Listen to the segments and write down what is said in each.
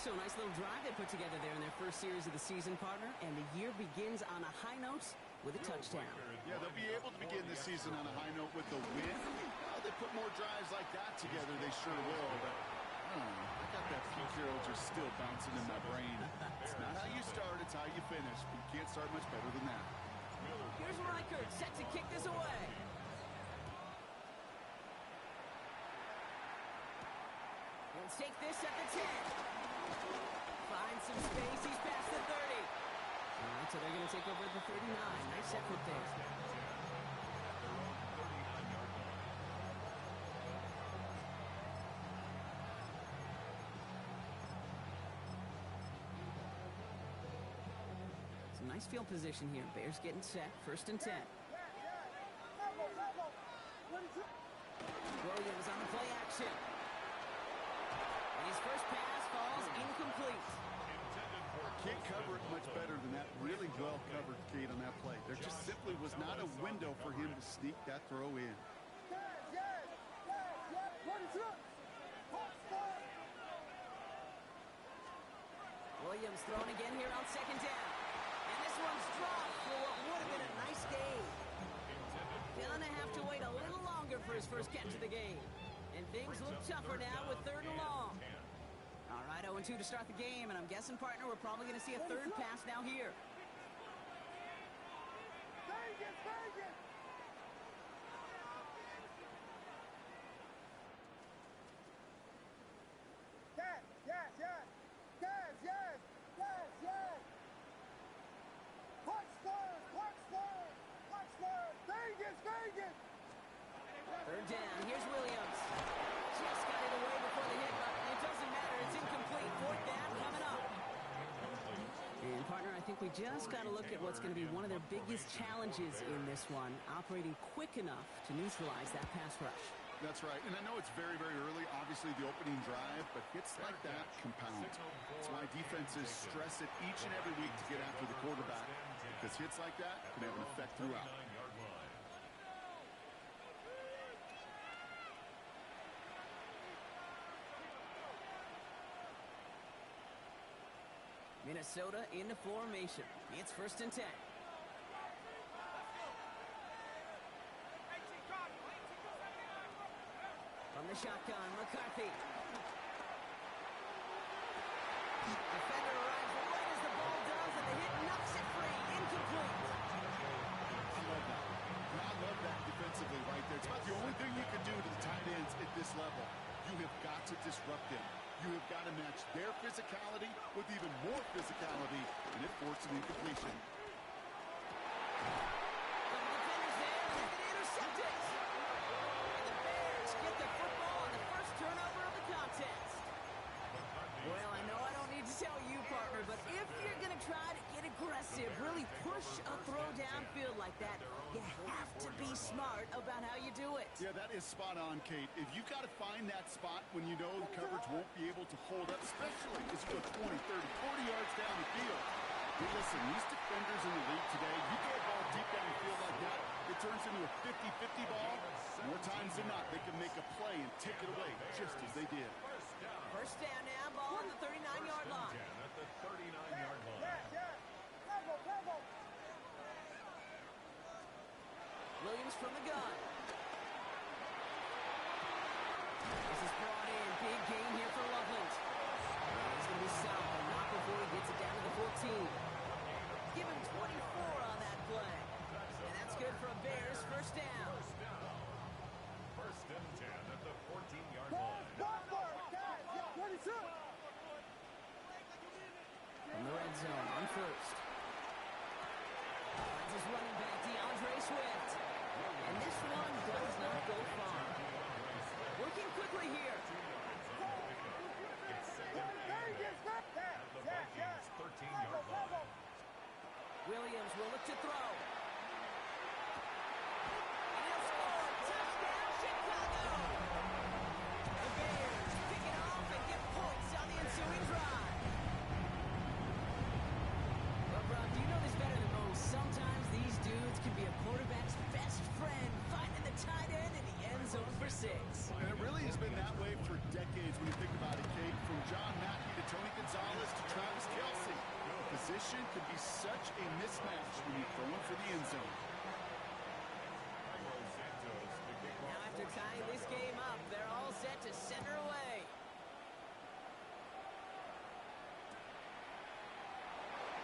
So a nice little drive they put together there in their first series of the season, partner. And the year begins on a high note with a touchdown. Yeah, they'll be able to begin the season on a high note with the win. Well, they put more drives like that together, they sure will. But I don't know. I got that Pete Carroll just still bouncing in my brain. It's not how you start, it's how you finish. But you can't start much better than that. Here's Reichert set to kick this away. Let's take this at the 10. Finds some space. He's past the 30. All right, so they're going to take over at the 39. Nice effort there. Some nice field position here. Bears getting set. 1st and 10. Williams on the play action. And his first pass falls incomplete. Can't cover it much better than that. Really well covered, Kate, on that play. There just simply was not a window for him to sneak that throw in. Williams thrown again here on 2nd down. And this one's dropped for what would have been a nice gain. Gonna have to wait a little longer for his first catch of the game. And things look tougher now with 3rd and long. All right, 0-2 to start the game, and I'm guessing, partner, we're probably going to see a 3rd pass now here. Vegas! 3rd down, here's Williams. Just got it away before the hit button. It doesn't matter, it's incomplete. 4th down coming up. And, partner, I think we just got to look at what's going to be one of their biggest challenges in this one, operating quick enough to neutralize that pass rush. That's right, and I know it's very, very early, obviously the opening drive, but hits like that compound. That's why defenses stress it each and every week to get after the quarterback, because hits like that can have an effect throughout. Minnesota into formation. It's 1st and 10. From the shotgun, McCarthy. Defender arrives right as the ball does, and the hit knocks it free. Incomplete. I love that defensively right there. It's about the only thing you can do to the tight ends at this level. You have got to disrupt them. You have got to match their physicality with even more physicality, and it forced an incompletion. The defenders there, and they intercept it. And the Bears get the football on the first turnover of the contest. Well, I know I don't need to tell you, partner, but if you're going to try to get aggressive, really push a throw downfield like that, you have to be smart about how you do it. Yeah, that is spot on, Kate. If you've got to find that spot when you know the coverage won't be able to hold up, especially as you go 20, 30, 40 yards down the field. Hey, listen, these defenders in the league today, you get a ball deep down the field like that, it turns into a 50-50 ball. More times than not, they can make a play and take it away, just as they did. 1st down now, ball on the 39-yard line. At the 39-yard line. Williams from the gun. This is brought in. Big gain here for Loveland. He's going to be solid. Not before he gets it down to the 14. Give him 24 on that play. And that's good for a Bears 1st down. 1st and 10 at the 14-yard line. From the red zone on 1st. Finds his running back, DeAndre Swift. And this one does not go far. Working quickly here. It's 2nd and 8 at the Vikings' 13-yard line. Williams will look to throw. And he'll score. Touchdown, Chicago! The Bears pick it off and get points on the ensuing drive. Well, Brock, you know this better than most. Sometimes these dudes can be a quarterback's best friend, finding the tight end in the end zone for 6. And it really has been that way for decades when you think about it, Kate. From John Mackey to Tony Gonzalez to Travis Kelce. Position can be such a mismatch when you're throwing for the end zone. Now after tying this game up, they're all set to send her away.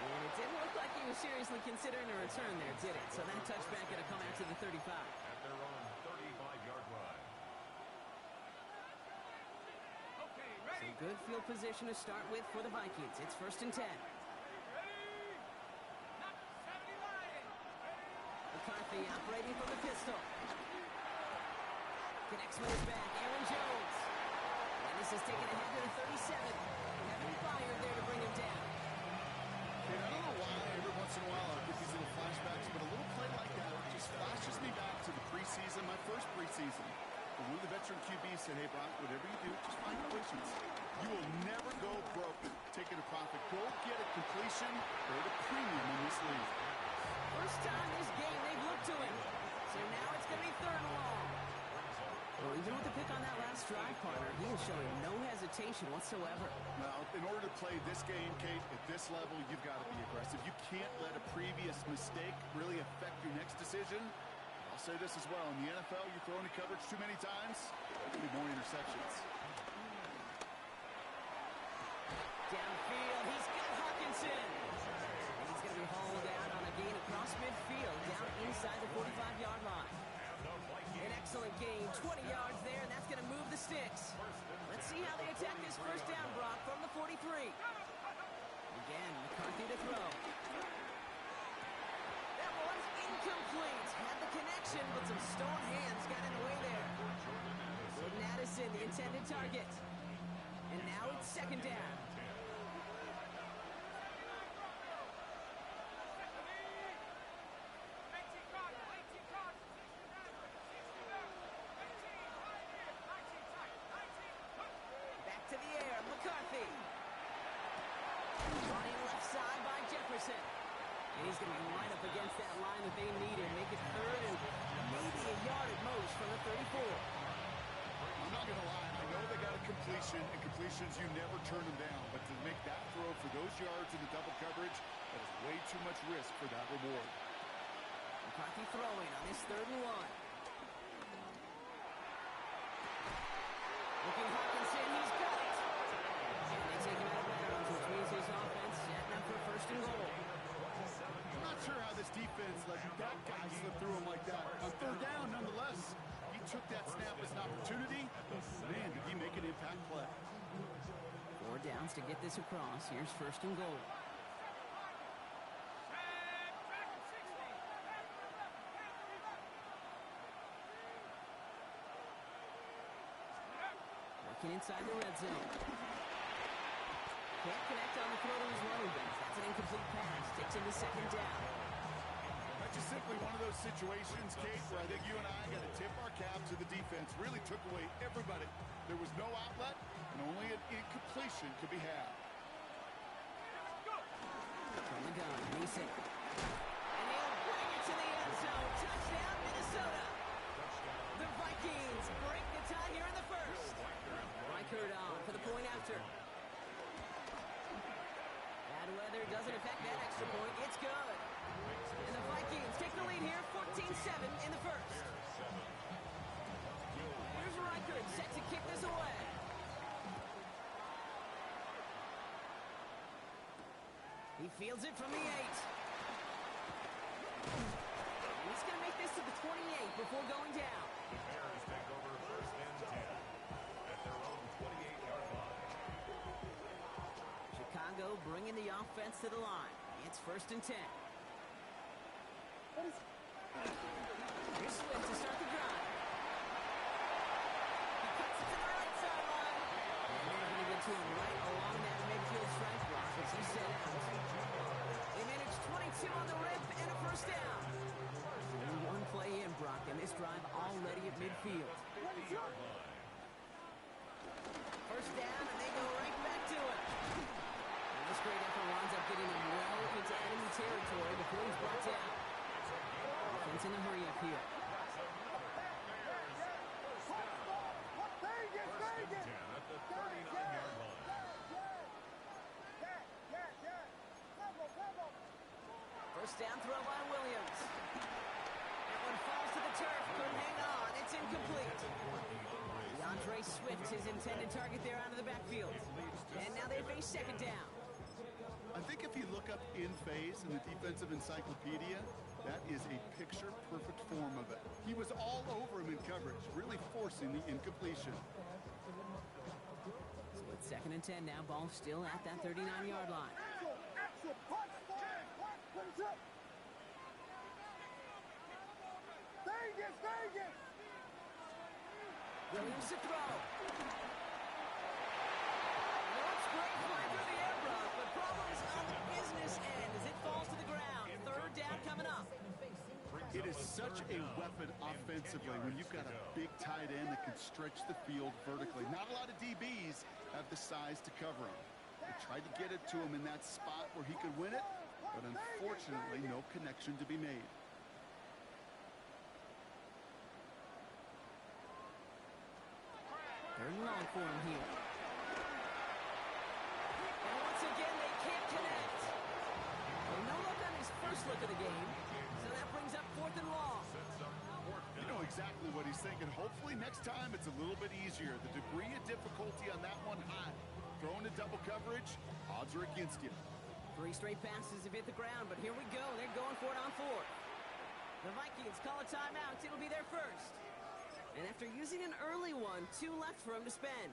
And it didn't look like he was seriously considering a return there, did it? So that touchback going to come out to the 35. At their own 35-yard line. Some good field position to start with for the Vikings. It's 1st and 10. McCarthy operating from the pistol. Connects with his back. Aaron Jones. And this is taken ahead to the 37. Kevin Byard there to bring him down. And I don't know why every once in a while I get these little flashbacks, but a little play like that just flashes me back to the preseason, my first preseason. And one of the veteran QBs said, hey, Brock, whatever you do, just find completions. You will never go broke taking a profit. Go get a completion or the premium in this league. First time this game they've looked to him. So now it's going to be 3rd and long. Well, even with the pick on that last drive, partner, he is showing no hesitation whatsoever. Now, in order to play this game, Kate, at this level, you've got to be aggressive. You can't let a previous mistake really affect your next decision. I'll say this as well. In the NFL, you throw into coverage too many times, there could be more interceptions. Downfield, he's got Hawkinson. And he's going to be hauled out on a gain across midfield, down inside the 45-yard line. An excellent gain, 20 yards there, and that's going to move the sticks. Let's see how they attack this first down, Brock, from the 43. Again, McCarthy to throw. That one's incomplete. Had the connection, but some stone hands got in the way there. Jordan Addison, the intended target. And now it's 2nd down. To the air, McCarthy. Running left side by Jefferson. And he's going to be right up against that line that they need and make it 3rd and maybe a yard at most from the 34. I'm not going to lie. I know they got a completion, and completions, you never turn them down. But to make that throw for those yards in the double coverage, that is way too much risk for that reward. McCarthy throwing on this 3rd and 1. Looking Hawkinson, he's got it. And they take him out of bounds, which means his offense setting up for 1st and goal. I'm not sure how this defense let that guy slip through him like that. On 3rd down, nonetheless, he took that snap as an opportunity. Man, did he make an impact play. 4 downs to get this across. Here's 1st and goal. Inside the red zone. Can't connect on the throw to his running back. That's an incomplete pass. Takes him to 2nd down. That's just simply one of those situations, Kate, where I think you and I got to tip our cap to the defense. Really took away everybody. There was no outlet, and only an incompletion could be had. From the gun, Mason. And he'll bring it to the end zone. Touchdown, Minnesota. The Vikings break the tie here in the 1st. Reichert on for the point after. Bad weather doesn't affect that extra point. It's good. And the Vikings take the lead here, 14-7 in the 1st. Here's Reichert set to kick this away. He fields it from the 8. And he's going to make this to the 28 before going down. The Bears take over 1st and 10 at their own 28-yard line. Chicago bringing the offense to the line. It's 1st and 10. Here's Swift to start the drive. He cuts it to the right sideline. And they're going to get to him right along that midfield strike block as he set out. They managed 22 on the rip and a 1st down. Only one play in, Brock, and this drive already at midfield. 50-yard line. 1st down, and they go right back to it. And this great effort winds up getting him well into enemy territory before he's brought down. Offense in a hurry up here. First down throw by Williams. That one falls to the turf. Couldn't hang on. It's incomplete. DeAndre Swift, his intended target there out of the backfield. And now they face second down. I think if you look up in phase in the defensive encyclopedia, that is a picture-perfect form of it. He was all over him in coverage, really forcing the incompletion. Split second and 10 now. Ball still at that 39-yard line. Axel, punch, put it up. Vegas, Vegas. Williams to throw. Looks great flying through the air, Brock, but problems on the business end as it falls to the ground. Third down coming up. It is such a weapon offensively when you've got a big tight end that can stretch the field vertically. Not a lot of DBs have the size to cover him. They tried to get it to him in that spot where he could win it, but unfortunately no connection to be made. Third and long for him here. And once again, they can't connect. Well, no look on his first look of the game, so that brings up fourth and long. You know exactly what he's thinking. Hopefully next time it's a little bit easier. The degree of difficulty on that one high. Thrown to double coverage, odds are against you. 3 straight passes have hit the ground, but here we go. They're going for it on fourth. The Vikings call a timeout. It'll be their first. And after using an early one, 2 left for him to spend.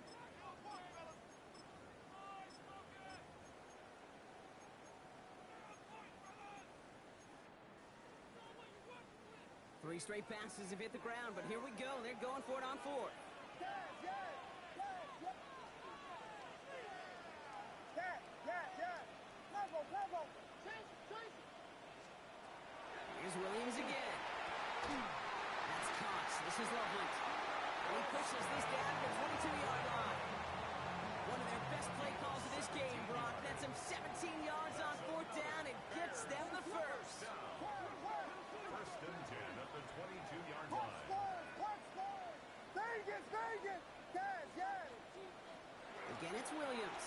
Three straight passes have hit the ground, but here we go. They're going for it on fourth. Here's Williams again. That's caught. This is Loveland. He pushes this down to the 22-yard line. One of their best play calls of this game, Brock. That's him 17 yards on fourth down and gets them the first. First and 10 at the 22-yard line. Vegas, Vegas. Yes, yes. Again, it's Williams.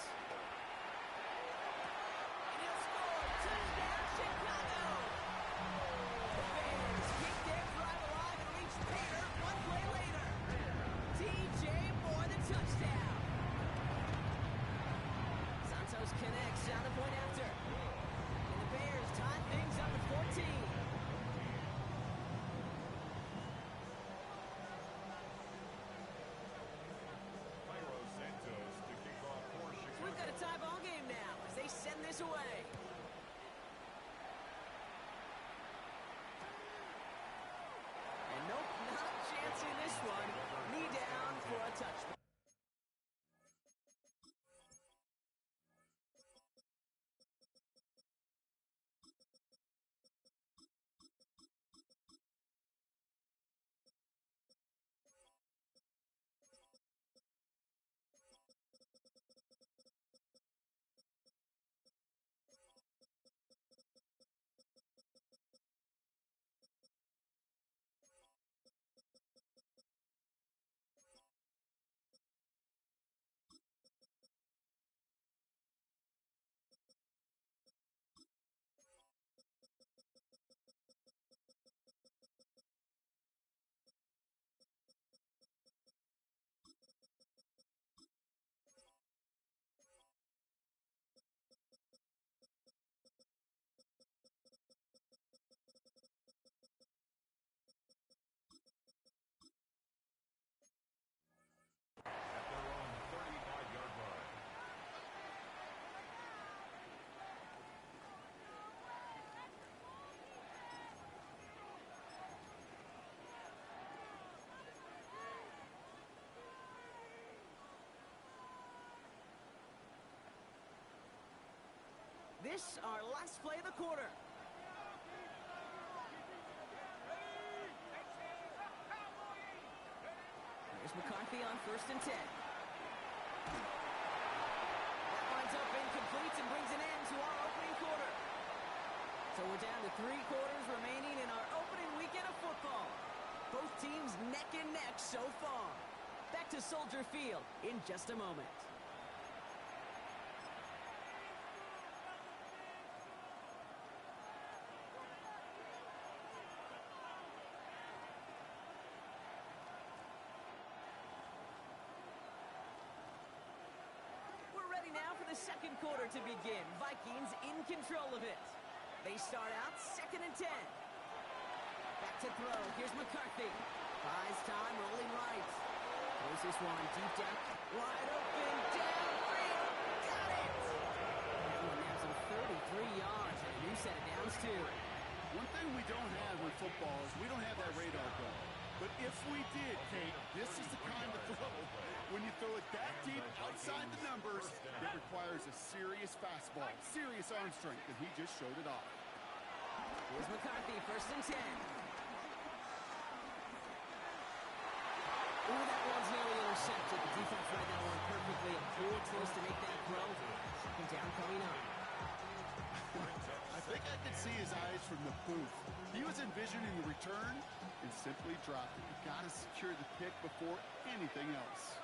And he'll score. Touchdown, Chicago. The Bears keep their drive alive and reach Pater one play later. DJ Moore, the touchdown. Santos connects on the point after. And the Bears tie things up at 14. We've got a tie ball game now as they send this away. And nope, not a chance in this one. Knee down for a touchdown. At their own 35-yard line. This, our last play of the quarter. Here's McCarthy on first and 10. That lines up incomplete and brings an end to our opening quarter. So we're down to 3 quarters remaining in our opening weekend of football. Both teams neck and neck so far. Back to Soldier Field in just a moment. second quarter to begin. Vikings in control of it. They start out 2nd and 10. Back to throw. Here's McCarthy. Buys time, rolling right. Throws this one deep down. Wide open, downfield. Got it! That one nabs him 33 yards and a new set of downs, too. One thing we don't have with football is we don't have that radar gun. But if we did, Kate, this is the kind of throw. When you throw it that deep outside the numbers, it requires a serious fastball, serious arm strength, and he just showed it off. Here's McCarthy, 1st and 10. Ooh, that one's nearly intercepted. The defense read that one perfectly. A poor choice to make that throw. 2nd down coming up. I think I could see his eyes from the booth. He was envisioning the return and simply dropped it. You gotta secure the pick before anything else.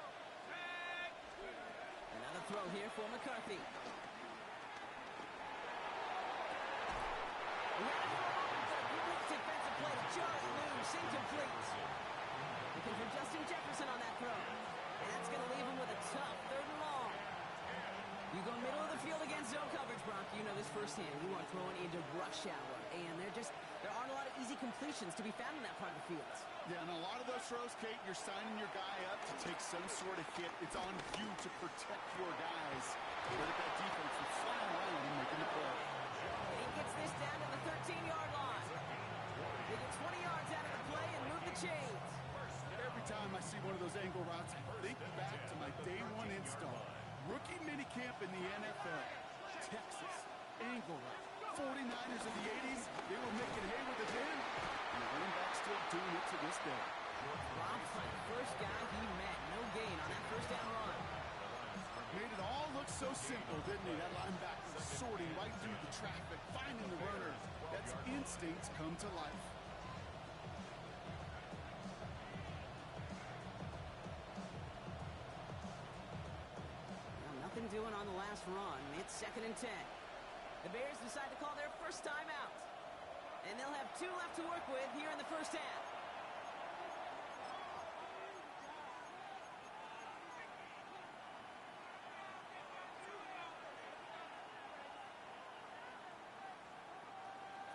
Another throw here for McCarthy. Defensive play to just loose, incomplete. Looking for Justin Jefferson on that throw. And that's going to leave him with a tough 3rd and long. You go middle of the field against zone coverage, Brock. You know this firsthand. You are throwing into rush hour. And there aren't a lot of easy completions to be found in that part of the field. Yeah, and a lot of those throws, Kate, you're signing your guy up to take some sort of hit. It's on you to protect your guys. But if that defense is flying around and making the play. And he gets this down to the 13-yard line. They get 20 yards out of the play and move the chains. Every time I see one of those angle routes, I think back to my day one install. Rookie minicamp in the NFL. Texas, angle route. 49ers of the 80s, they were making hay with it then. And the running back's still doing it to this day. Rob Hunt, first guy he met. No gain on that 1st down run. Made it all look so simple, didn't he? That linebacker sorting right through the traffic, finding the runners. That's instincts come to life. Well, nothing doing on the last run. It's 2nd and 10. The Bears decide to call their first time out. And they'll have 2 left to work with here in the 1st half.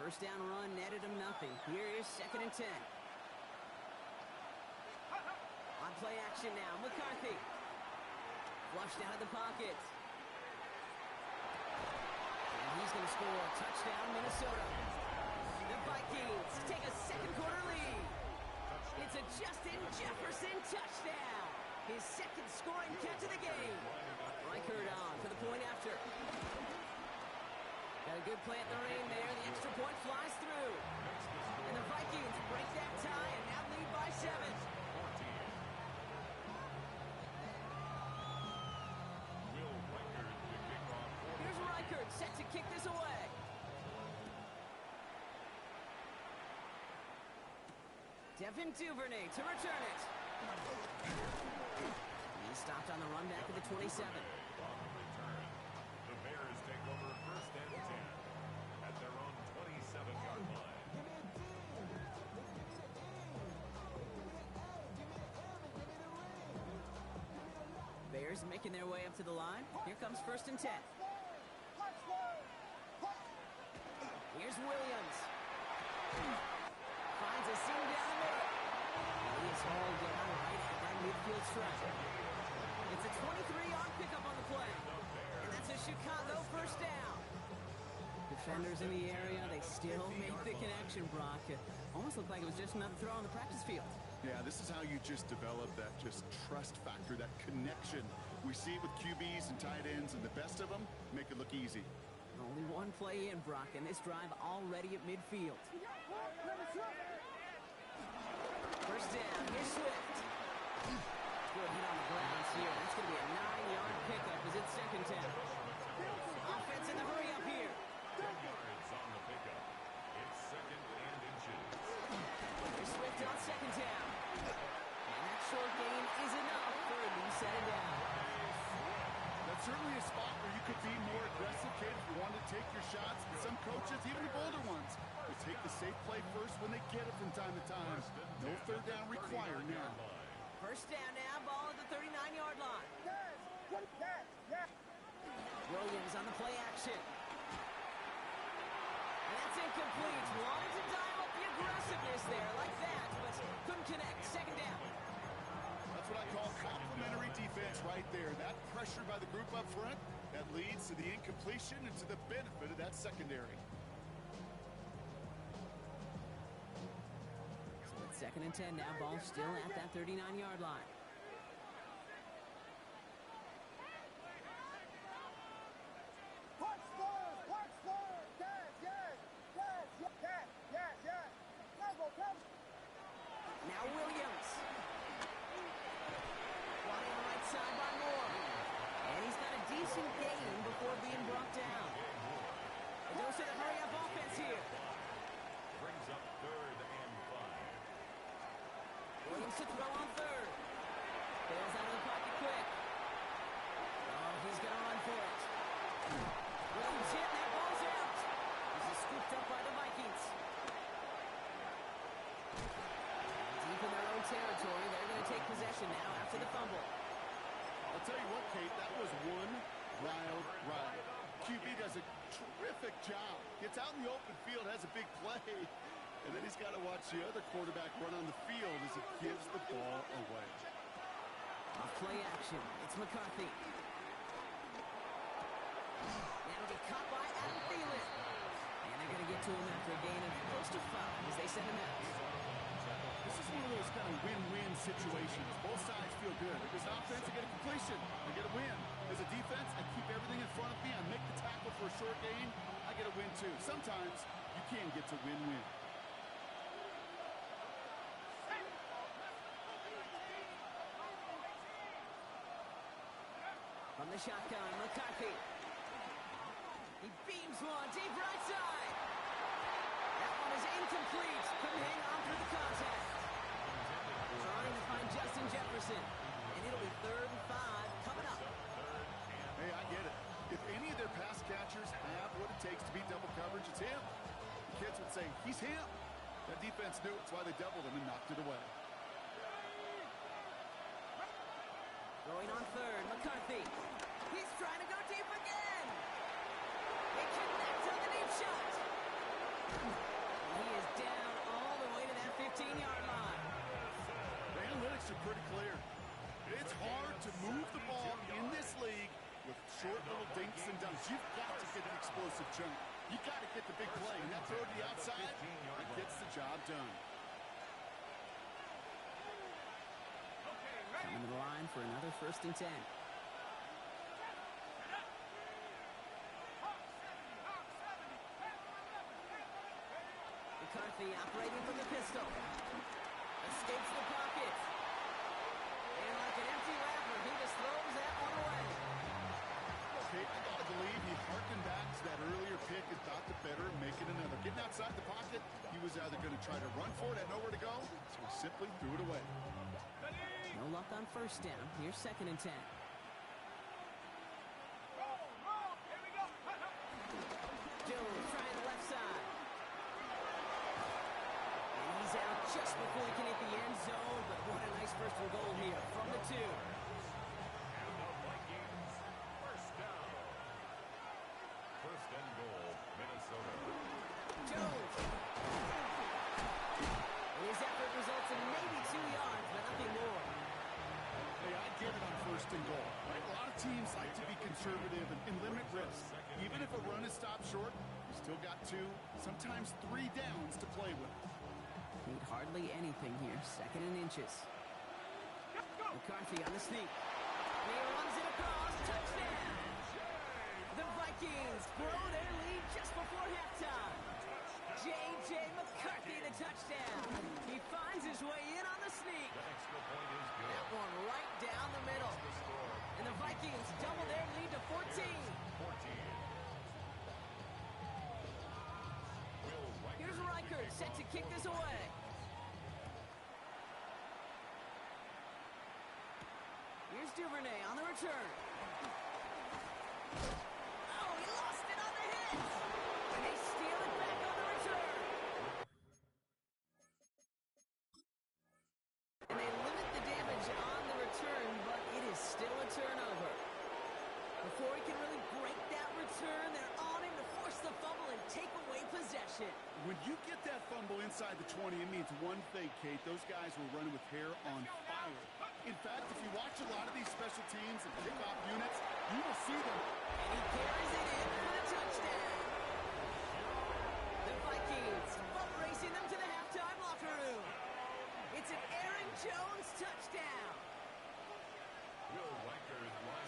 First down run netted him nothing. Here is 2nd and 10. On play action now, McCarthy. Flushed out of the pocket. And he's going to score a touchdown, Minnesota. The Vikings take a second quarter lead. It's a Justin Jefferson touchdown. His 2nd scoring catch of the game. Reichert on for the point after. Got a good plant in the rain there. The extra point flies through. And the Vikings break that tie and now lead by 7. Here's Reichert set to kick this away. Devin Duvernay to return it. He stopped on the run back at the 27. The Bears take over 1st and 10 at their own 27-yard line. Bears making their way up to the line. Here comes 1st and 10. Here's Williams. Finds a seam down the middle. He is hauled down right at that midfield stripe. It's a 23-yard pickup on the play. And that's a Chicago 1st down. Defenders in the area, they still make the connection, Brock. It almost looked like it was just another throw on the practice field. Yeah, this is how you just develop that just trust factor, that connection. We see it with QBs and tight ends, and the best of them make it look easy. Only one play in, Brock, and this drive already at midfield. First down, here's Swift. Good hit on the grounds here. That's going to be a 9-yard pickup as it's 2nd down. Offense in the hurry up here. 10 yards on the pickup. It's 2nd and inches. Here's Swift on 2nd down. And that short gain is enough for a new set of down. That's certainly a spot where you could be more aggressive, kid, if you want to take your shots. And some coaches, even the bolder ones, will take the safe play first when they get it from time to time. No 3rd down required now. First down now, ball at the 39-yard line. Yes, yes. Williams on the play action. And that's incomplete. Wanted to dial up the aggressiveness there like that, but couldn't connect. Second down. That's what I call complimentary defense right there. That pressure by the group up front, that leads to the incompletion and to the benefit of that secondary. So it's 2nd and 10 now. Ball still at that 39-yard line. Punch forward, punch forward. Yes, yes, yes, yes, yes, yes. Cover, cover. Now Williams. One on the right side by Moore. And he's got a decent gain before being brought down. A dose of the hurry-up offense here. Brings up 3rd and 5. Williams to throw on 3rd. Bails out of the pocket quick. Oh, he's going to run for it. Williams hit, and that ball's out. This is scooped up by the Vikings. Deep in their own territory, they're going to take possession now after the fumble. I'll tell you what, Kate, that was one wild ride. QB does a terrific job. Gets out in the open field, has a big play, and then he's got to watch the other quarterback run on the field as he gives the ball away. Off play action. It's McCarthy. That'll be caught by Adam Thielen. And they're going to get to him after a gain of close to 5 as they send him out. This is one of those kind of win-win situations. Both sides feel good. As an offense, I get a completion. I get a win. As a defense, I keep everything in front of me. I make the tackle for a short gain. I get a win, too. Sometimes you can get to win-win. From the shotgun, McCarthy. He beams one deep right side. That one is incomplete. Couldn't hang on through the contact. Trying to find Justin Jefferson. And it'll be 3rd and 5 coming up. Hey, I get it. If any of their pass catchers have what it takes to beat double coverage, it's him. The kids would say, he's him. That defense knew it's why they doubled him and knocked it away. Going on 3rd, McCarthy. He's trying to go deep again. He connects on the deep shot. He is down all the way to that 15-yard line. The analytics are pretty clear. It's hard to move the ball in this league with short little dinks and dunks. You've got to get an explosive chunk. You've got to get the big play. And that throw to the outside, it gets the job done. Coming to the line for another 1st and 10. McCarthy operating from the pistol. Escapes the pocket. And like an empty wrapper, he just throws that one away. Okay, I gotta believe he harkened back to that earlier pick and thought the better of making another. Getting outside the pocket, he was either going to try to run for it, had nowhere to go, so he simply threw it away. No luck on 1st down. Here's 2nd and 10. Jones trying the left side. And he's out just before he can hit the end zone, but what a nice first and goal here from the 2. And the Vikings, 1st down. 1st and goal, Minnesota. Jones. And his effort results in maybe 2 yards, but nothing more. Hey, I get it on 1st and goal. Right? A lot of teams like to be conservative and limit risk. Even if a run is stopped short, you still got 2, sometimes 3 downs to play with. Need hardly anything here. 2nd and inches. McCarthy on the sneak. And he runs it across. Touchdown! The Vikings grow their lead just before halftime. J.J. McCarthy, the touchdown. He finds his way in on the sneak. The extra point is good. That one right down the middle. The score, And the Vikings double their lead to 14. 14. Will Riker Here's Riker set to kick this away. Here's Duvernay on the return. Oh, he lost it on the hit. And they steal it back on the return. And they limit the damage on the return, but it is still a turnover. Before he can really break When you get that fumble inside the 20, it means one thing, Kate. Those guys were running with hair on fire. In fact, if you watch a lot of these special teams and kickoff units, you will see them. And he carries it in for the touchdown. The Vikings boat racing them to the halftime locker room. It's an Aaron Jones touchdown.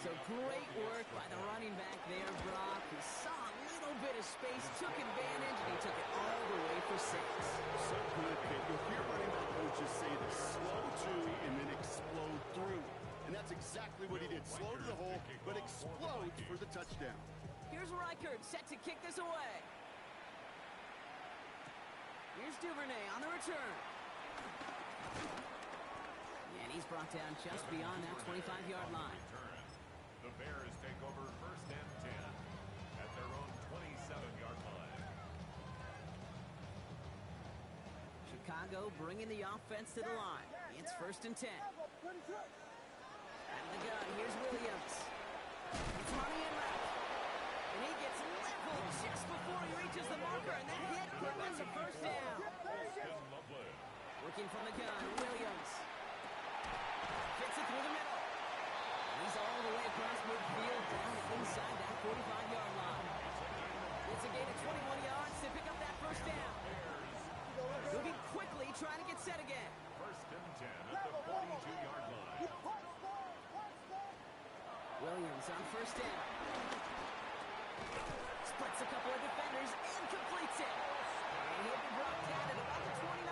So great work by the running back there, Brock. He saw a little bit of space, took advantage, and he took it all the way for 6. So good, Kate. You'll hear running back coaches say this: slow to and then explode through. And that's exactly what he did. Slow to the hole, but explodes for the touchdown. Here's Reichert set to kick this away. Here's Duvernay on the return. And he's brought down just beyond that 25-yard line. The Bears take over 1st and 10 at their own 27-yard line. Chicago bringing the offense to the line. It's 1st and 10. Out of the gun, here's Williams. It's money in left. And he gets leveled just before he reaches the marker, and that hit prevents a 1st down. Working from the gun, Williams. Fits it through the middle. He's all the way across midfield down inside that 45-yard line. It's a gain of 21 yards to pick up that 1st down. Moving quickly, trying to get set again. 1st and 10 at the 42-yard line. Williams on 1st down. Splits a couple of defenders and completes it. And he'll be brought down at about the 29.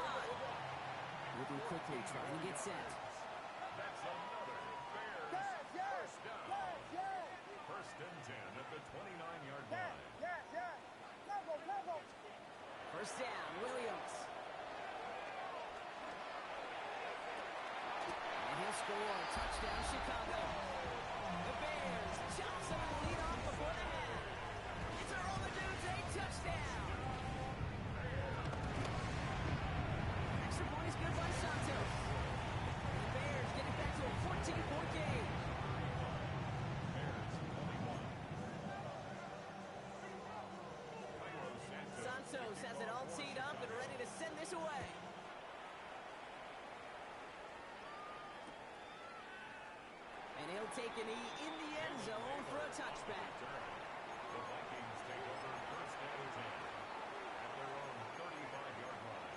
Moving quickly, trying to get set. That's another Bears 1st down. 1st and 10 at the 29-yard line. 1st down, Williams. And he'll score. Touchdown, Chicago. The Bears chop some of the lead off before the half. It's a roll of dudes, a touchdown. Extra point is good by Santos. And the Bears get it back to a 14-point game. Santos has it all teed up and ready to send this away. And he'll take a knee in the end zone for a touchback. The Vikings take over 1st and 10 at their own 35-yard line.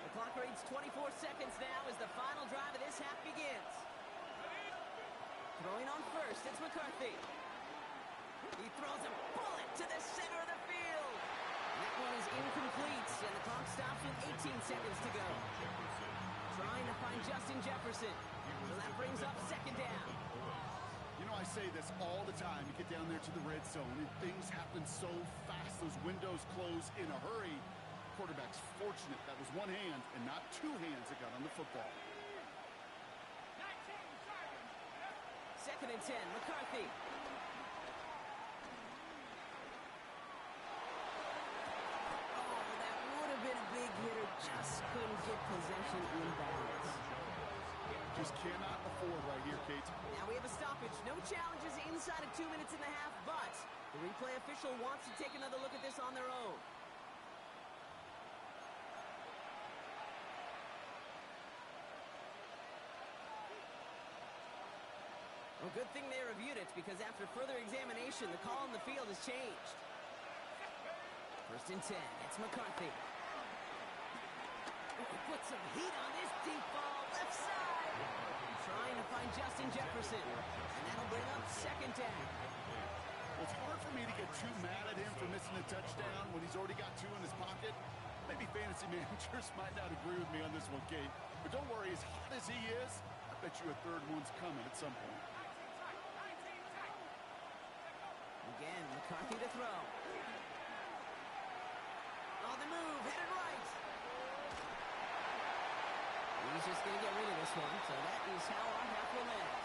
The clock reads 24 seconds now as the final drive of this half begins. Throwing on 1st, it's McCarthy. He throws a bullet to the center of the field. That one is incomplete, and the clock stops with 18 seconds to go. Trying to find Justin Jefferson. So that brings up 2nd down. You know, I say this all the time. You get down there to the red zone, and things happen so fast. Those windows close in a hurry. Quarterback's fortunate that was one hand and not two hands that got on the football. 2nd and 10, McCarthy. Been a big hitter, just couldn't get possession in bounds. Just cannot afford right here, Kate. Now we have a stoppage. No challenges inside of 2 minutes and a half, but the replay official wants to take another look at this on their own. Well, good thing they reviewed it, because after further examination, the call on the field has changed. 1st and 10, it's McCarthy. Put some heat on this deep ball, left side. Trying to find Justin Jefferson. And that'll bring up 2nd down. Well, it's hard for me to get too mad at him for missing a touchdown when he's already got 2 in his pocket. Maybe fantasy managers might not agree with me on this one, Kate. But don't worry, as hot as he is, I bet you a 3rd one's coming at some point. Again, McCarthy to throw. On the move, headed right. He's just going to get rid of this one, so that is how our half will end.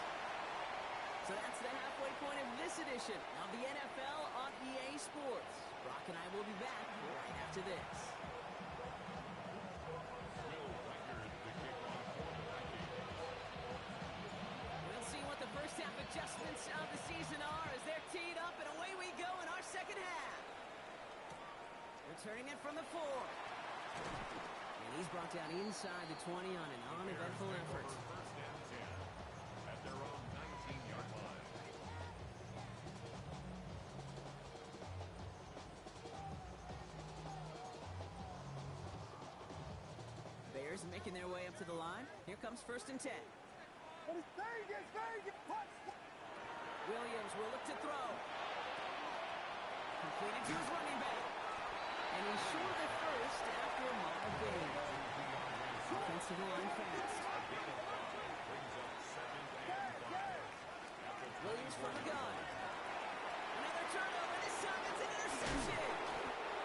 So that's the halfway point of this edition of the NFL on EA Sports. Brock and I will be back right after this. We'll see what the first half adjustments of the season are as they're teed up, and away we go in our 2nd half. Returning it from the 4. And he's brought down inside the 20 on an uneventful effort. First and 10 at their own 19-yard line. Bears making their way up to the line. Here comes first and 10. Vegas, Vegas, Williams will look to throw. Completed to his running back. And he's short at first after a mile gain. Offensive line fast. Williams from the gun. Another turnover. This time it's an interception.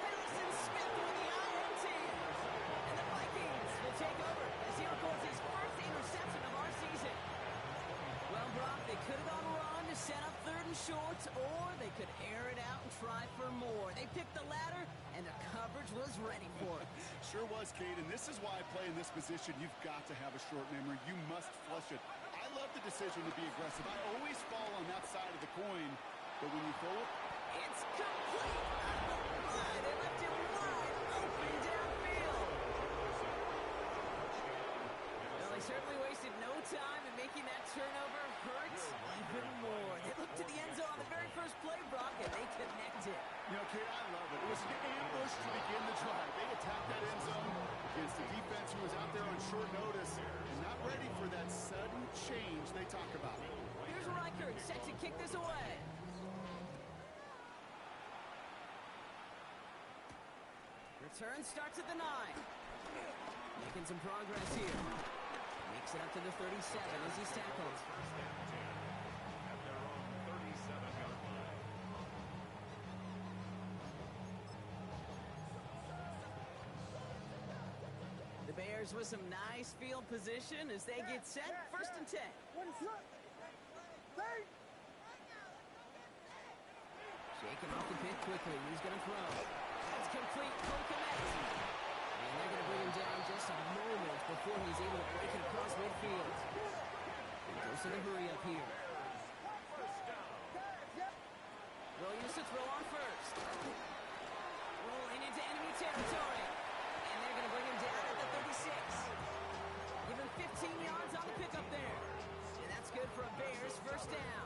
Harrison Smith with the INT. And the Vikings will take over as he records his first interception of our season. Well, Brock, they could have gone run to set up third and short, or they could air it out and try for more. They picked the latter, and the coverage was ready for it. Sure was, Cade, and this is why I play in this position. You've got to have a short memory. You must flush it. I love the decision to be aggressive. I always fall on that side of the coin, but when you throw it, It's complete. They left him wide open downfield. Well, they certainly wasted no time in making that turnover hurt even more. They looked to the end zone on the very first play, Brock, and they connected. you know, Cade, I love it. It was an ambush to begin the drive. They attacked that end zone against a defense who was out there on short notice and not ready for that sudden change they talk about. Here's Reichert set to kick this away. Return starts at the 9. Making some progress here. Makes it up to the 37 as he's tackled. First and 10 at their own 37-yard line. The Bears with some nice field position as they get set. First and 10. What is that? Hey! Shaking off the pick quickly. He's going to throw. That's complete. Full connect. And they're going to bring him down just a moment before he's able to break it across midfield. And goes to the hurry up here. Williams to throw on first. Rolling into enemy territory. And they're going to bring him down at the 36. Give him 15 yards on the pickup there. And that's good for a Bears first down.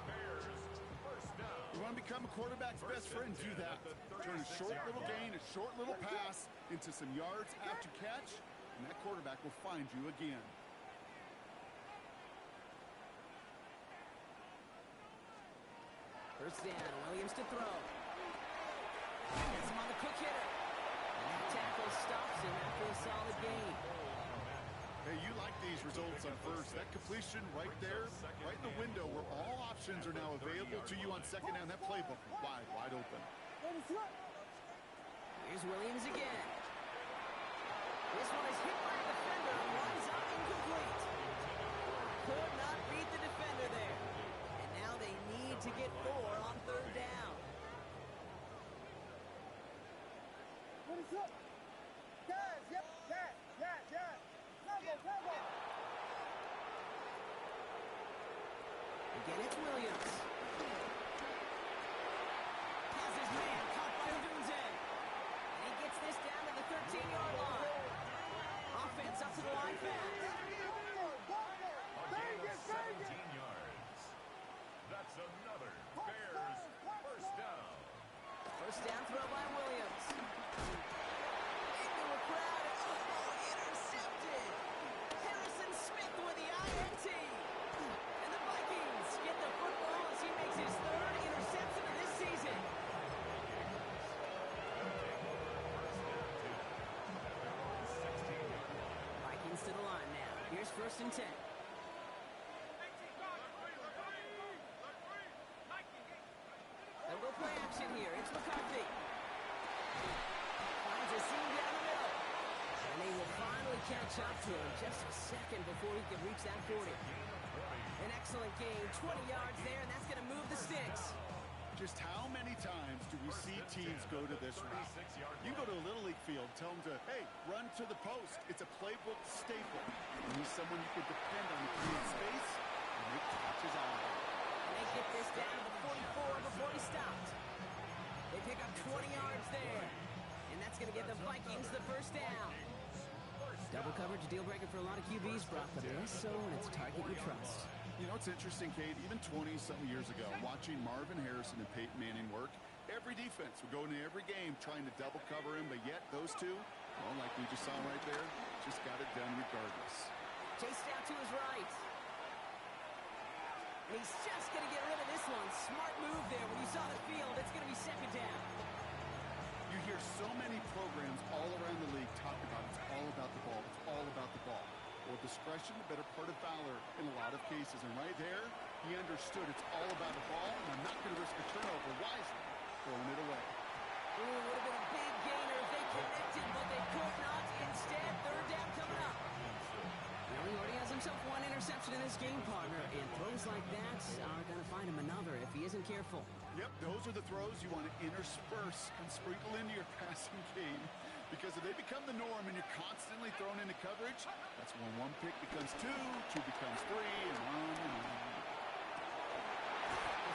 You want to become a quarterback's best friend? Do that. Turn a short little gain, a short little pass into some yards after catch, and that quarterback will find you again. First down, Williams to throw. Gets him on the quick hitter. And that tackle stops him after a solid gain. Hey, you like these results on first. That completion right there, right in the window where all options are now available to you on second down. That playbook wide open. Here's Williams again. This one is hit by a defender and winds up incomplete. Could not beat the defender there. And now they need to get 4 on third down. What is up? Guys, yes. Cover. Again, it's Williams. Has his man caught by Dunze. And he gets this down to the 13-yard line. Offense up to the line fast. Vegas, 17 yards. That's another Bears first down. First down throw by Williams. Into a crowd. Intercepted. Harrison Smith with the INT. And the Vikings get the football as he makes his 3rd interception of this season. Vikings to the line now. Here's first and 10. They'll go play action here. It's McCarthy. Finds a seam down the middle. And they will finally catch up to him just a second before he can reach that 40. An excellent gain. 20 yards there, and that's going to move the sticks. Just how many times do we see teams go to this route? You go to a Little League field, tell them to, hey, run to the post. It's a playbook staple. You need someone you can depend on to create space and make catches out of it. And they get this down to the 44 before he stopped. They pick up 20 yards there. And that's going to get Vikings the first down. Double coverage, a deal breaker for a lot of QBs, Brock, but less so when it's a target you trust. You know, it's interesting, Kate, even 20-something years ago, watching Marvin Harrison and Peyton Manning work, every defense would go into every game trying to double cover him, but yet those two, well, like we just saw right there, just got it done regardless. Chased out to his right. And he's just going to get rid of this one. Smart move there. When you saw the field, it's going to be second down. You hear so many programs all around the league talk about it's all about the ball. It's all about the ball. Well, discretion, the better part of valor in a lot of cases. And right there, he understood it's all about the ball, and I'm not going to risk a turnover wisely, throwing it away. Ooh, would have been a big gainer if they connected, but they could not. Instead, third down coming up. Well, he already has himself one interception in this game, partner, and throws like that are going to find him another if he isn't careful. Yep, those are the throws you want to intersperse and sprinkle into your passing game. Because if they become the norm and you're constantly thrown into coverage, that's when one pick becomes two becomes three, and on and on.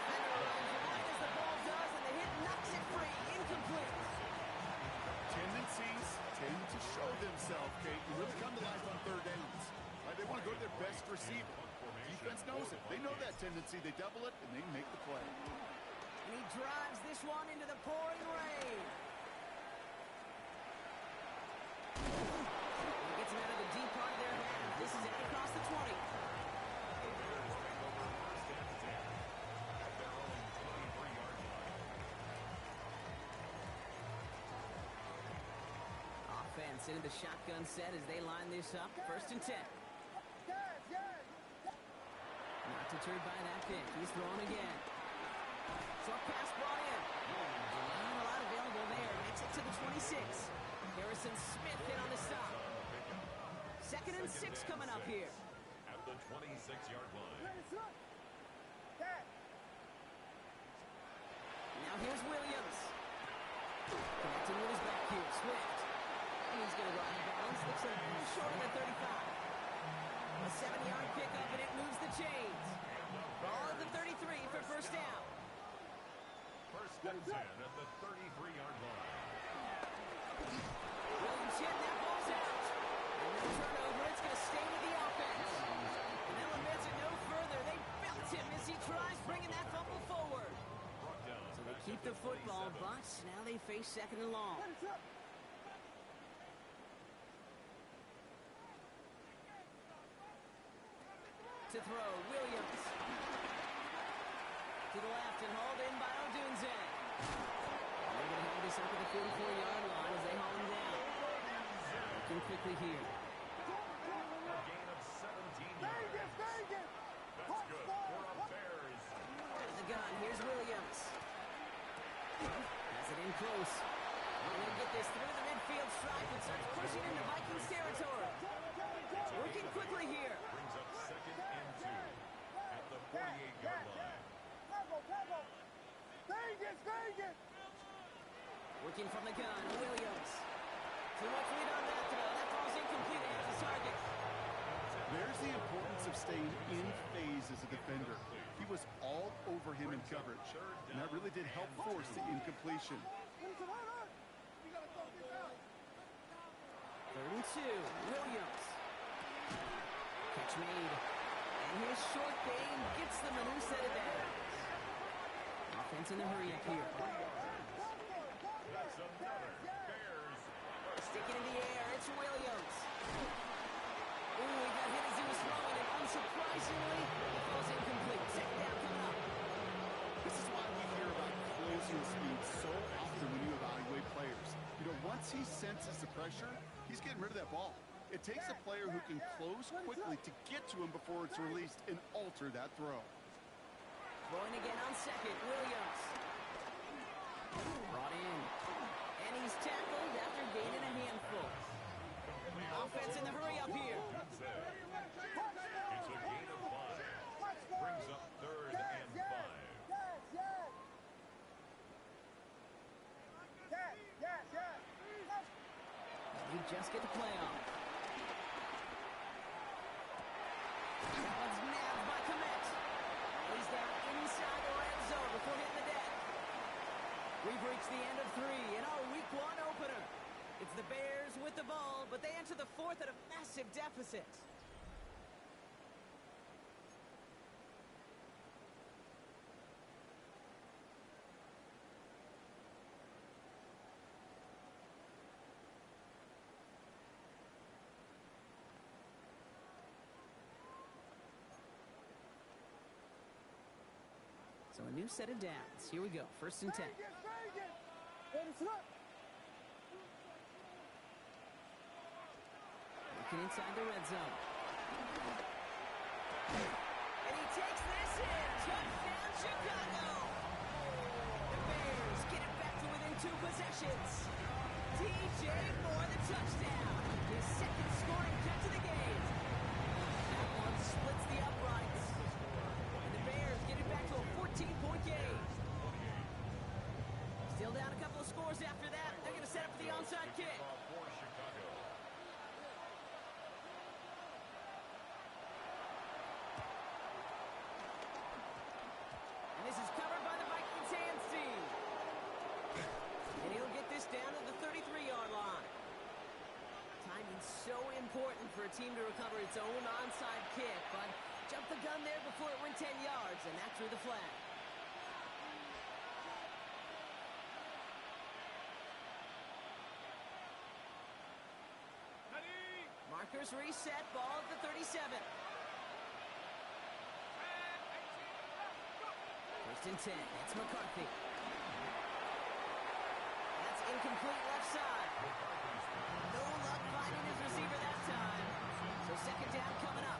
Defender runs right as the ball does, and the hit knocks it free. Incomplete. Tendencies tend to show themselves, Kate, and really come to life on third downs. Right? They want to go to their best receiver. Defense knows it. They know that tendency. They double it, and they make the play. And he drives this one into the pouring rain. He gets him out of the deep part of their half. This is it across the 20. Offense into the shotgun set as they line this up. First and 10. Not deterred by that pick. He's throwing again. Short pass brought in. Not a lot available there. Makes it to the 26. Harrison Smith in on the stop. Second and 6 coming up here. At the 26-yard line. Now here's Williams. Connecting with his back here. Swift. And he's going to go out of bounds. Looks like short of the 35. A 7-yard pickup, and it moves the chains. Ball at the 33 for first down. First and 10 at the 33-yard line. Williams hit, that ball's out. And no turnover, it's going to stay with the offense. And they'll advance it no further. They belt him as he tries bringing that fumble forward. So they keep the football, but now they face second and long. To throw, Williams. To the left and hauled in by Odunze. They're going to have this up at the 44-yard line as they haul him down. Looking quickly here. A gain of 17 yards. That's good for a Bears. Out of the gun, here's Williams. Has it in close. And they'll get this through the midfield stripe and starts pushing into Vikings territory. Working quickly here. Brings up second and 2 at the 48-yard line. Working from the gun, Williams. Too much lead on that throw. That ball's incomplete at the target. There's the importance of staying in phase as a defender. He was all over him in coverage, and that really did help force the incompletion. Third and 2, Williams. Catch made. And his short game gets them a new set of downs. Offense in a hurry up here. That's another Bears. Sticking in the air, it's Williams. Ooh, he got hit as he was throwing, and unsurprisingly, the ball's incomplete. Second down coming up. This is why we hear about closing speed so often when you evaluate players. You know, once he senses the pressure, he's getting rid of that ball. It takes a player who can close quickly to get to him before it's released and alter that throw. Throwing again on second, Williams. Brought in. And he's tackled after gaining a handful. Offense in the hurry up here. It's a gain of 5. Brings up third and 5. You just get the play off. One's nabbed by Komet. He's down inside the red zone before hitting the deck. We've reached the end of 3 in our week 1 opener. It's the massive deficit. So a new set of downs. Here we go. 1st and 10. Vegas, Vegas. Ready, set. Looking inside the red zone. And he takes this in. Touchdown, Chicago. The Bears get it back to within 2 possessions. DJ Moore, the touchdown. His 2nd scoring catch of the game. That one splits the uprights. And the Bears get it back to a 14-point game. Still down a couple of scores after that. They're going to set up for the onside kick. For Chicago. And this is covered by the Vikings hands team. And he'll get this down to the 33-yard line. Timing's so important for a team to recover its own onside kick, but jumped the gun there before it went 10 yards, and that drew the flag. Markers reset, ball at the 37. 1st and 10. It's McCarthy. That's incomplete left side. No luck finding his receiver that time. So 2nd down coming up.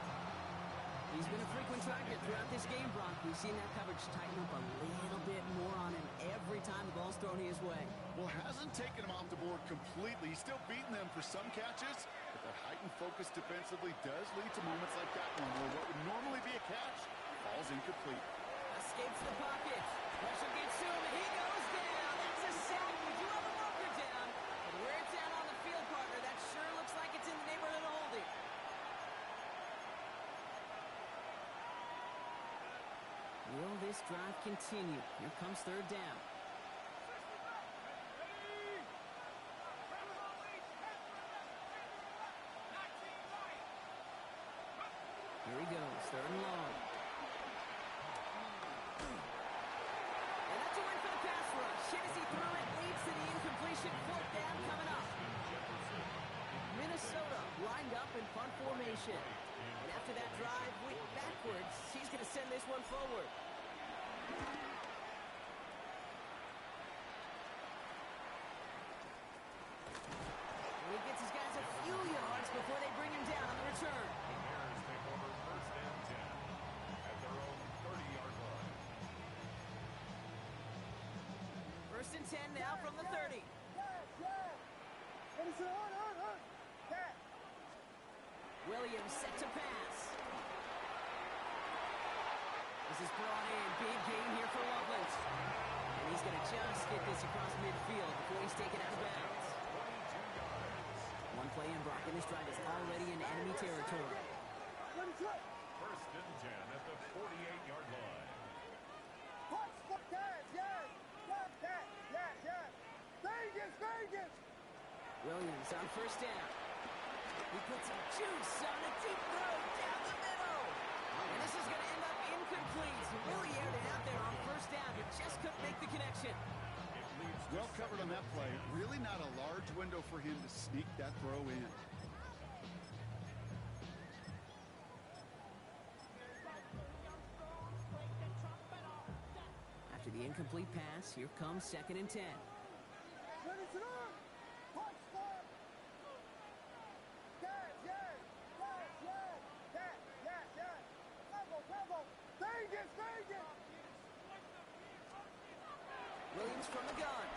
He's been a frequent target throughout this game, Brock. We've seen that coverage tighten up a little bit more on him every time the ball's thrown his way. Well, hasn't taken him off the board completely. He's still beating them for some catches, but that heightened focus defensively does lead to moments like that one where what would normally be a catch falls incomplete. Escapes the pocket. Pressure gets to him, and he goes down. That's a sack. We do have a marker down. But where it's at on the field, partner, that sure looks like it's in the neighborhood of holding. Will this drive continue? Here comes 3rd down. Here he goes, 3rd and long. And that's a win for the pass rush. Hennessy threw it, leads to the incompletion. 4th down coming up. Minnesota lined up in punt formation. And after that drive went backwards, he's going to send this one forward. And he gets his guys a few yards before they bring him down on the return. The Bears take over 1st and 10 at their own 30-yard line. 1st and 10 now from the 30. Yes, yes. Ready, set, on. Cat. Williams set to pass. This is brought in. Big gain here for Loveland. And he's going to just get this across midfield before he's taken out of bounds. 22 yards. One play in, Brock, and this drive is already in enemy territory. Ready, set. 1st and 10 at the 48-yard line. Punch, yes, yes. Cat, yes, yes. Vegas, Vegas. Williams on 1st down. He puts some juice on a deep throw down the middle. And this is going to end up incomplete. Really aired it out there on 1st down, but just couldn't make the connection. Well covered on that play. Really not a large window for him to sneak that throw in. After the incomplete pass, here comes 2nd and 10. Ready, set, on. Punch, stop. Yes, yes. Yes, yes. Cat, yes, yes. Bravo. Vegas, Vegas. Williams from the gun.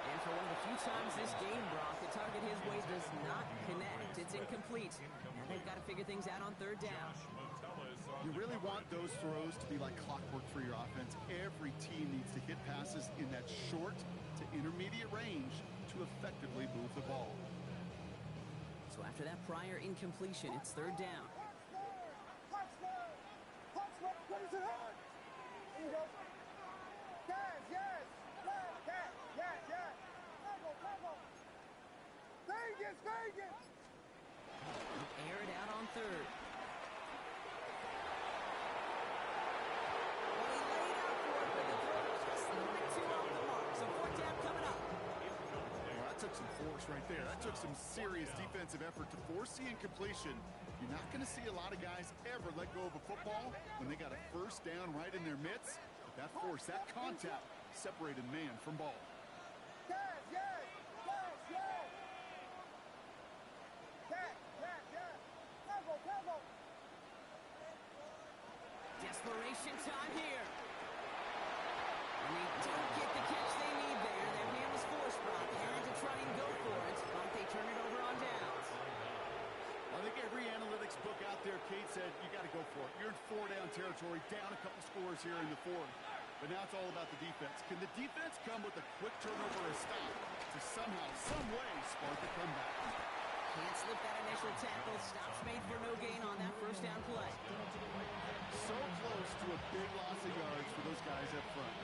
And for one of the few times this game, Brock, the target his way does not connect. It's incomplete. Now they've got to figure things out on 3rd down. You really want those throws to be like clockwork for your offense. Every team needs to hit passes in that short to intermediate range to effectively move the ball. So after that prior incompletion, it's 3rd down. Punch, ready, set, on. Here you go. Yes, yes. Cat, yes, yes. Bravo. Vegas, Vegas! Air it out on third. Well, he laid out for it, but the throw was just a little bit too off the mark. So fourth down coming up. Well, that took some force right there. That took some serious defensive effort to force the incompletion. You're not going to see a lot of guys ever let go of a football when they got a first down right in their midst. But that force, that contact, separated man from ball. Yes, yes! Yes, yes! Yes, yes, yes! Cover, cover! Desperation time here. And they don't get the catch they need there. Their man was forced, Brock. Had to try and go for it, but they turn it over on downs. I think every analytics book out there, Kate, said you got to go for it. You're in four-down territory, down a couple scores here in the fourth. But now it's all about the defense. Can the defense come with a quick turnover or a stop to somehow, some way, spark a comeback? Can't slip that initial tackle. Stops made for no gain on that first down play. So close to a big loss of yards for those guys up front.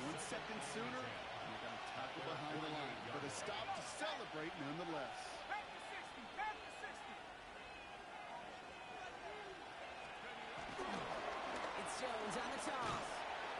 1 second sooner, and they got a tackle behind the line. But a stop to celebrate nonetheless. Back to 60! Back to 60! It's Jones on the toss.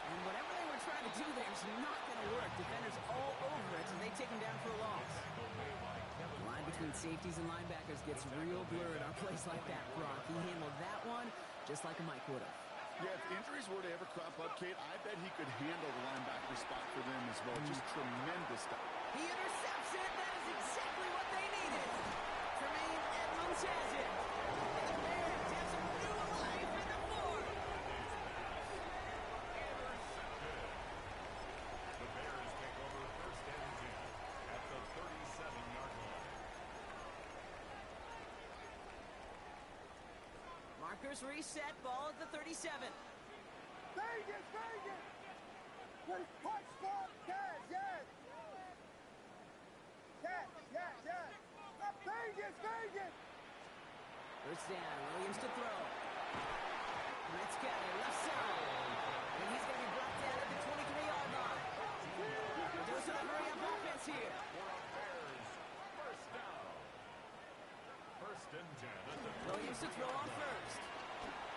And whatever they were trying to do there is not going to work. Defenders all over it, so they take him down for a loss. The line between safeties and linebackers gets real blurred on plays like that, Brock. He handled that one just like a Mike would have. Yeah, if injuries were to ever crop up, Kate, I bet he could handle the linebacker spot for them as well. Just tremendous stuff. He intercepts it. That is exactly what they needed. Tremaine Edmonds has it. And the Bears have some new life in the fourth. The Bears take over first and 10 at the 37-yard line. Markers reset. Ball at the 37. Vegas, Vegas! Ready, punch, stop! Yes, yes! Yes, yes, yes! Up Vegas, Vegas! First down. Williams to throw. Britt's got it. Left side. And he's going to be brought down at the 23-yard line. There's a hurry up offense here. Bears, first down. First and 10 at the Williams to throw on first.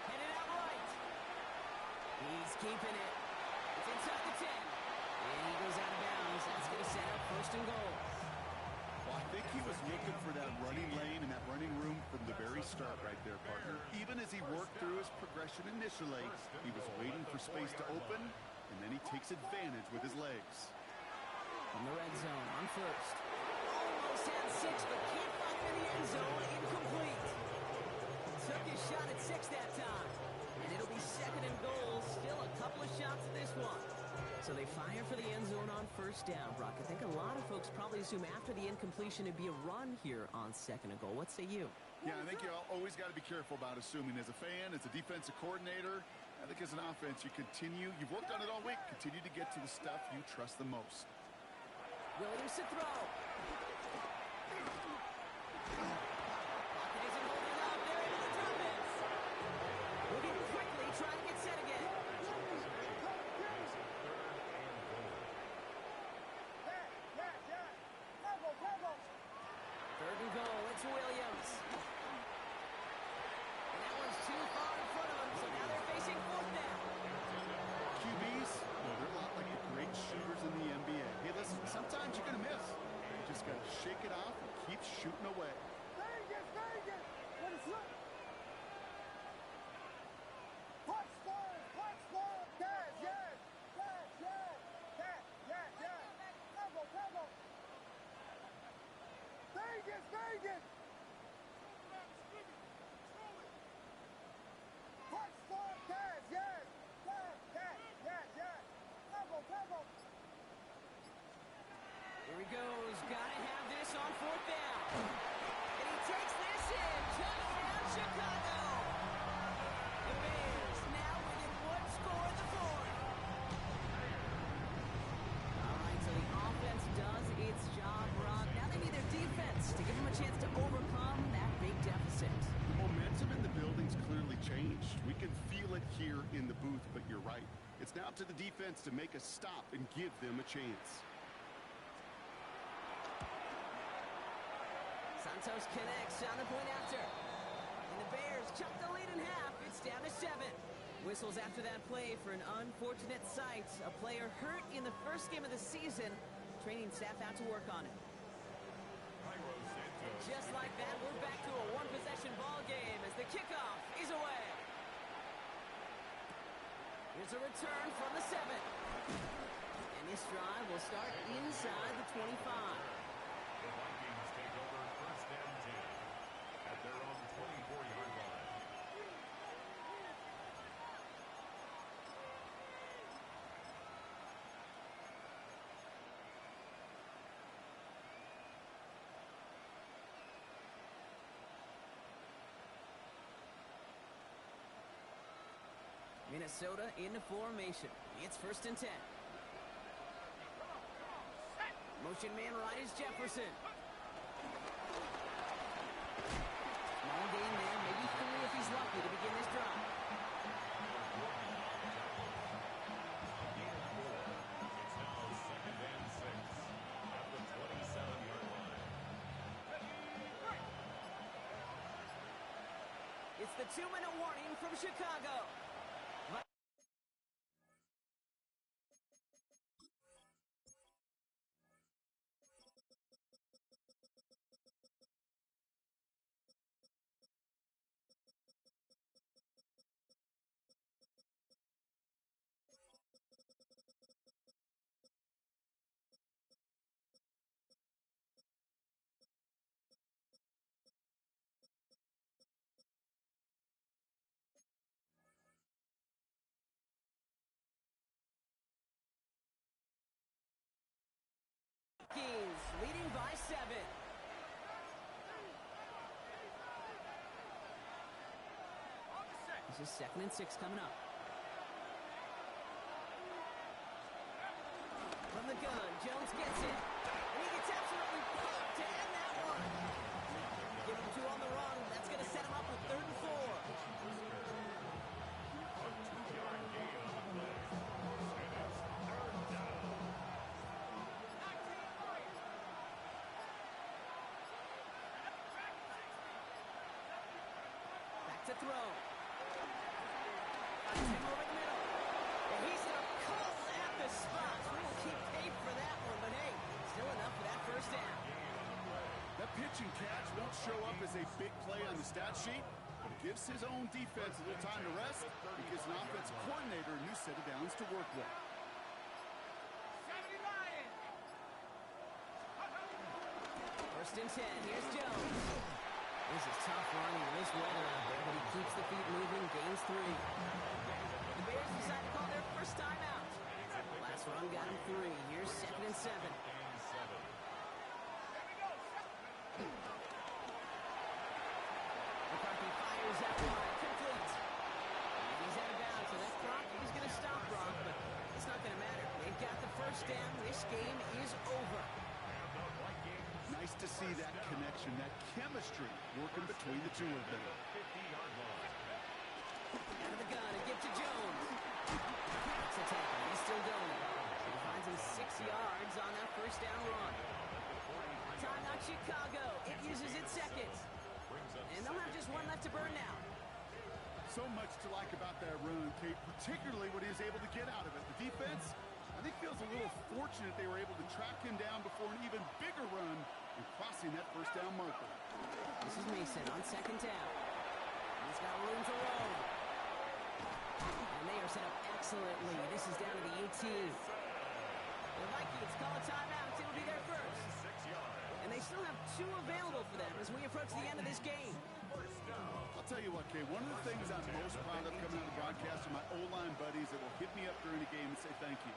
Headed out right. He's keeping it. It's inside the 10. And he goes out of bounds. That's going to set up first and goal. Well, I think he was looking for that running lane and that running room from the very start right there, partner. Even as he worked through his progression initially, he was waiting for space to open, and then he takes advantage with his legs. In the red zone on first. Almost had 6, but can't find him in the end zone. Incomplete. Took his shot at 6 that time. And it'll be second and goal. Still a couple of shots at this one. So they fire for the end zone on first down, Brock. I think a lot of folks probably assume after the incompletion it'd be a run here on second and goal. What say you? Yeah, I think you always got to be careful about assuming. As a fan, as a defensive coordinator, I think as an offense, you've worked on it all week. Continue to get to the stuff you trust the most. Williams to throw. Pocket isn't holding up. They're able to drop it. Looking quickly, trying to get set again. Yes, yes, yes! Cover, cover! Third and goal. It's Williams. And that one's too far in front of them, so now they're facing fourth down. QBs, well, they're a lot like the great shooters in the NBA. Hey, listen, sometimes you're going to miss. You just got to shake it off and keep shooting away. Vegas, Vegas! Ready, slip! Punch, stars! Punch, stars! Yes, yes! Yes, yes! Yes, yes, yes! Cover, cover! Vegas, Vegas! Punch, stars! Yes, yes! Yes, yes, yes, yes! Cover, cover! Here he goes. Gotta have this on fourth down. And he takes this in. Touchdown, Chicago. The Bears now within one score in the fourth. All right, so the offense does its job, Brock. Now they need their defense to give them a chance to overcome that big deficit. The momentum in the building's clearly changed. We can feel it here in the booth, but you're right. It's now up to the defense to make a stop and give them a chance. Santos connects on the point after. And the Bears chop the lead in half. It's down to 7. Whistles after that play for an unfortunate sight. A player hurt in the first game of the season. Training staff out to work on it. And just like that, we're back to a one-possession ball game as the kickoff is away. Here's a return from the 7. And this drive will start inside the 25. The Vikings take over first and 10 at their own 24-yard line. Minnesota into formation. It's first and 10. Motion man right is Jefferson. Small gain there, maybe 3 if he's lucky to begin this drive. It's now second and 6 at the 27-yard line. It's the 2-minute warning from Chicago. Vikings leading by 7. This is second and 6 coming up. From the gun, Jones gets it. And he gets absolutely popped to end that one. Give him 2 on the run. That's going to set him up with 3rd and 4. A 2-yard gain on the play. And it's 3rd down. Back to throw. Finds him over the middle. And he's going to call at the spot. We will keep tape for that one, but hey, still enough for that first down. That pitch and catch won't show up as a big play on the stat sheet, but it gives his own defense a little time to rest. It gives an offensive coordinator a new set of downs to work with. First and 10, here's Jones. This is tough running in this weather out there, but he keeps the feet moving, gains 3. The Bears decide to call their first timeout. Last run got him 3. Here's second and 7. McCarthy fires out wide, complete. And he's out of bounds, so that clock is going to stop Brock, but it's not going to matter. They've got the first down. This game is over. Nice to see that connection, that chemistry working between the two of them. 50-yard line. Out of the gun, and give to Jones. That's a tackle. He's still going. He finds him 6 yards on that first down run. Timeout Chicago. It uses its second. And they'll have just one left to burn now. So much to like about that run, Kate, particularly what he was able to get out of it. The defense, I think, feels a little fortunate they were able to track him down before an even bigger run and crossing that first down marker. This is Mason on second down. He's got room to roll. And they are set up excellently. This is down to the 18. The Vikings call a timeout. It'll be their first. And they still have 2 available for them as we approach the end of this game. I'll tell you what, Kate, one of the things I'm most proud of coming out of the broadcast are my O-line buddies that will hit me up during the game and say thank you.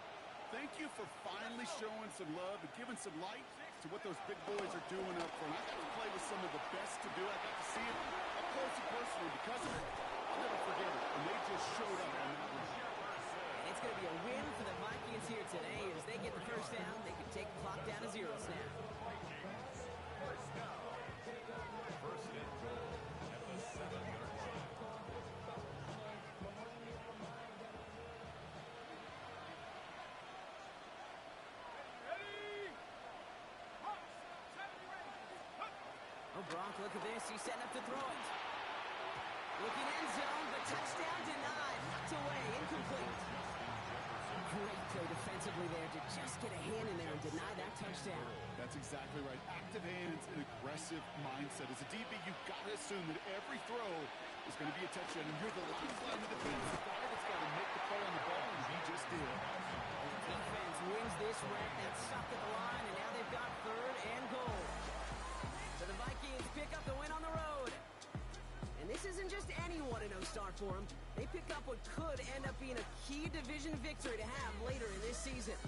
Thank you for finally showing some love and giving some light to what those big boys are doing up front. I got to play with some of the best to do it. I got to see it up close and personal. Because of it, I'll never forget it. And they just showed up on that run. And it's going to be a win for the Vikings here today as they get the first down. They can take the clock down to 0 snap. First and goal at the 7-yard line. Oh Gronk, look at this. He's setting up to throw it. Looking end zone, but touchdown denied. Knocked away, incomplete. Great play defensively there to just get a hand in there and deny that touchdown. That's exactly right. Active hands and aggressive mindset. As a DB, you've got to assume that every throw is going to be a touchdown, and you're the last line of defense, the guy that's got to make the play on the ball, and he just did. Defense wins this rep. That sucked at the line, and now they've got 3rd and goal. So the Vikings pick up the win on the road. And this isn't just any 1-0 start for them. They pick up what could end up being a key division victory to have later in this season.